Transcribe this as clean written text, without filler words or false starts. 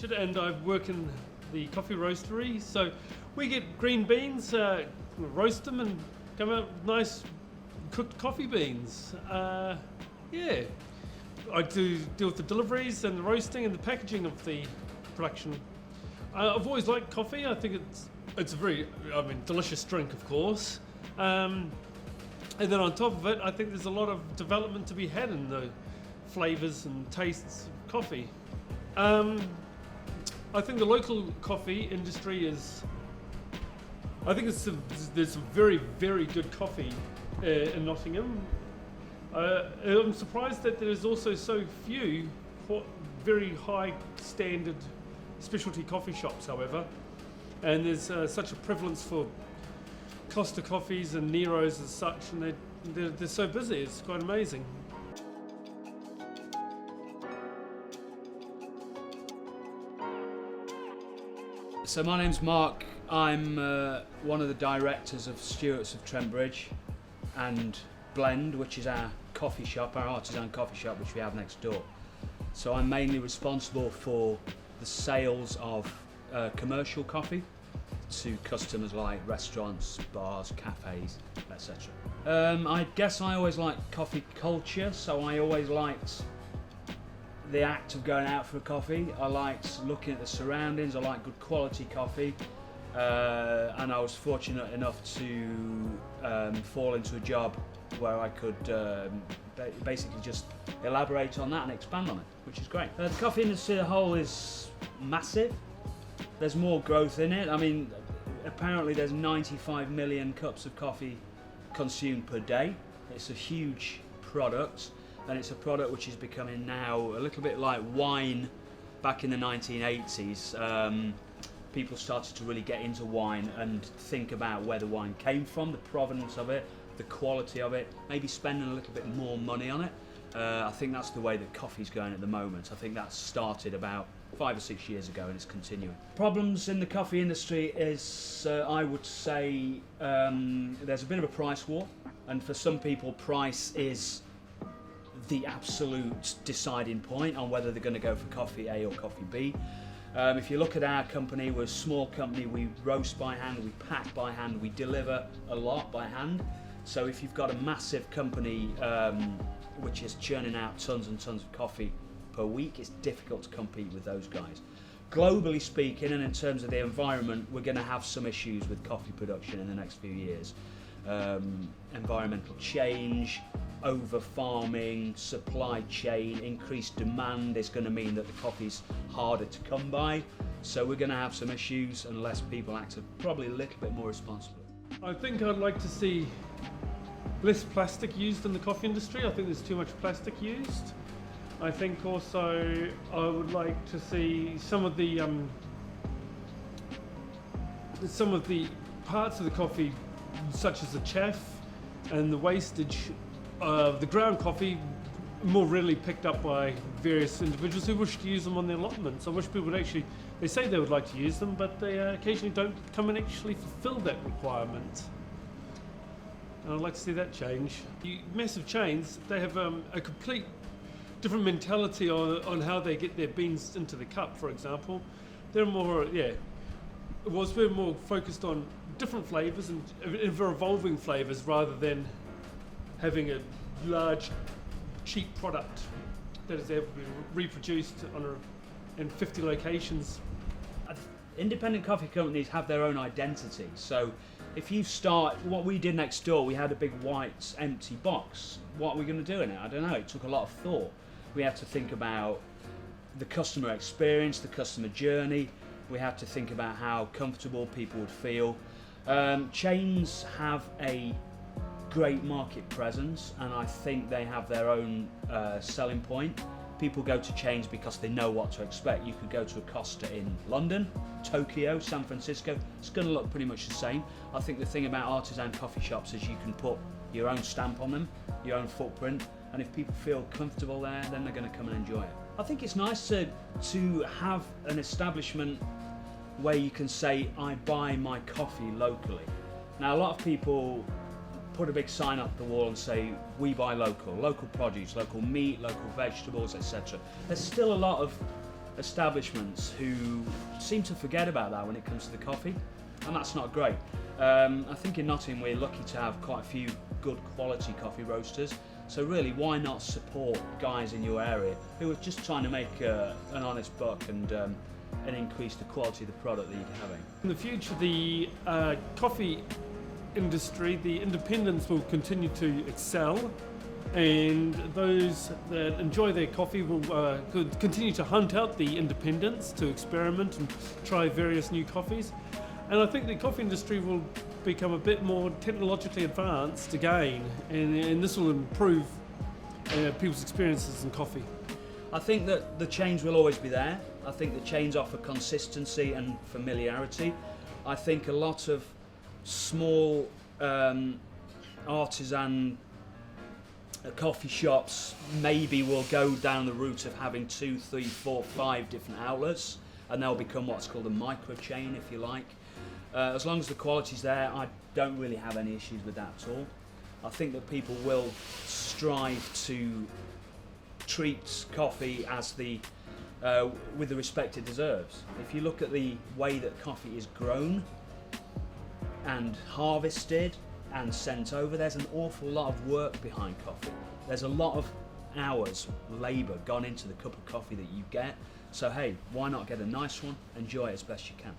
Richard, and I work in the coffee roastery. So we get green beans, roast them, and come out with nice cooked coffee beans. Yeah, I do deal with the deliveries and the roasting and the packaging of the production. I've always liked coffee. I think it's a very, delicious drink, of course. And then on top of it, I think there's a lot of development to be had in the flavours and tastes of coffee. I think the local coffee industry there's some very, very good coffee in Nottingham. I'm surprised that there's also so few very high standard specialty coffee shops, however. And there's such a prevalence for Costa coffees and Neros as such, and they're so busy, it's quite amazing. So my name's Mark. I'm one of the directors of Stewart's of Trent Bridge and Blend, which is our coffee shop, our artisan coffee shop, which we have next door. So I'm mainly responsible for the sales of commercial coffee to customers like restaurants, bars, cafes, etc. I guess I always liked coffee culture, so I always liked the act of going out for a coffee. I liked looking at the surroundings, I liked good quality coffee, and I was fortunate enough to fall into a job where I could basically just elaborate on that and expand on it, which is great. The coffee industry as a whole is massive. There's more growth in it. I mean, apparently there's 95 million cups of coffee consumed per day. It's a huge product, and it's a product which is becoming now a little bit like wine back in the 1980s. People started to really get into wine and think about where the wine came from, the provenance of it, the quality of it, maybe spending a little bit more money on it. I think that's the way that coffee's going at the moment. I think that started about 5 or 6 years ago and it's continuing. Problems in the coffee industry is, I would say, there's a bit of a price war, and for some people price is the absolute deciding point on whether they're going to go for coffee A or coffee B. If you look at our company, we're a small company. We roast by hand, we pack by hand, we deliver a lot by hand. So if you've got a massive company which is churning out tons and tons of coffee per week, it's difficult to compete with those guys. Globally speaking, and in terms of the environment, we're going to have some issues with coffee production in the next few years. Environmental change, over farming, supply chain, increased demand is going to mean that the coffee's harder to come by. So we're going to have some issues unless people act probably a little bit more responsibly. I think I'd like to see less plastic used in the coffee industry. I think there's too much plastic used. I think also I would like to see some of the parts of the coffee, such as the chaff and the wastage of the ground coffee, more readily picked up by various individuals who wish to use them on their allotments. I wish people would actually, they say they would like to use them, but they occasionally don't come and actually fulfill that requirement. And I'd like to see that change. The massive chains, they have a complete different mentality on how they get their beans into the cup, for example. They're more, we're more focused on different flavours and evolving flavours rather than having a large, cheap product that is able to be reproduced in 50 locations. Independent coffee companies have their own identity. So if you start, what we did next door, we had a big white empty box. What are we going to do in it? I don't know. It took a lot of thought. We had to think about the customer experience, the customer journey. We had to think about how comfortable people would feel. Chains have a great market presence, and I think they have their own selling point. People go to chains because they know what to expect. You could go to a Costa in London, Tokyo, San Francisco. It's going to look pretty much the same. I think the thing about artisan coffee shops is you can put your own stamp on them, your own footprint, and if people feel comfortable there, then they're going to come and enjoy it. I think it's nice to have an establishment where you can say, I buy my coffee locally. Now, a lot of people put a big sign up the wall and say, we buy local produce, local meat, local vegetables, etc. There's still a lot of establishments who seem to forget about that when it comes to the coffee, and that's not great. I think in Nottingham we're lucky to have quite a few good quality coffee roasters, so really why not support guys in your area who are just trying to make an honest buck and increase the quality of the product that you're having. In the future, the coffee industry, the independents will continue to excel, and those that enjoy their coffee will continue to hunt out the independents to experiment and try various new coffees. And I think the coffee industry will become a bit more technologically advanced again, and this will improve people's experiences in coffee. I think that the chains will always be there. I think the chains offer consistency and familiarity. I think a lot of small artisan coffee shops maybe will go down the route of having 2, 3, 4, 5 different outlets, and they'll become what's called a micro chain, if you like. As long as the quality's there, I don't really have any issues with that at all. I think that people will strive to treat coffee as with the respect it deserves. If you look at the way that coffee is grown and harvested and sent over, there's an awful lot of work behind coffee. There's a lot of hours, labour gone into the cup of coffee that you get. So hey, why not get a nice one, enjoy it as best you can.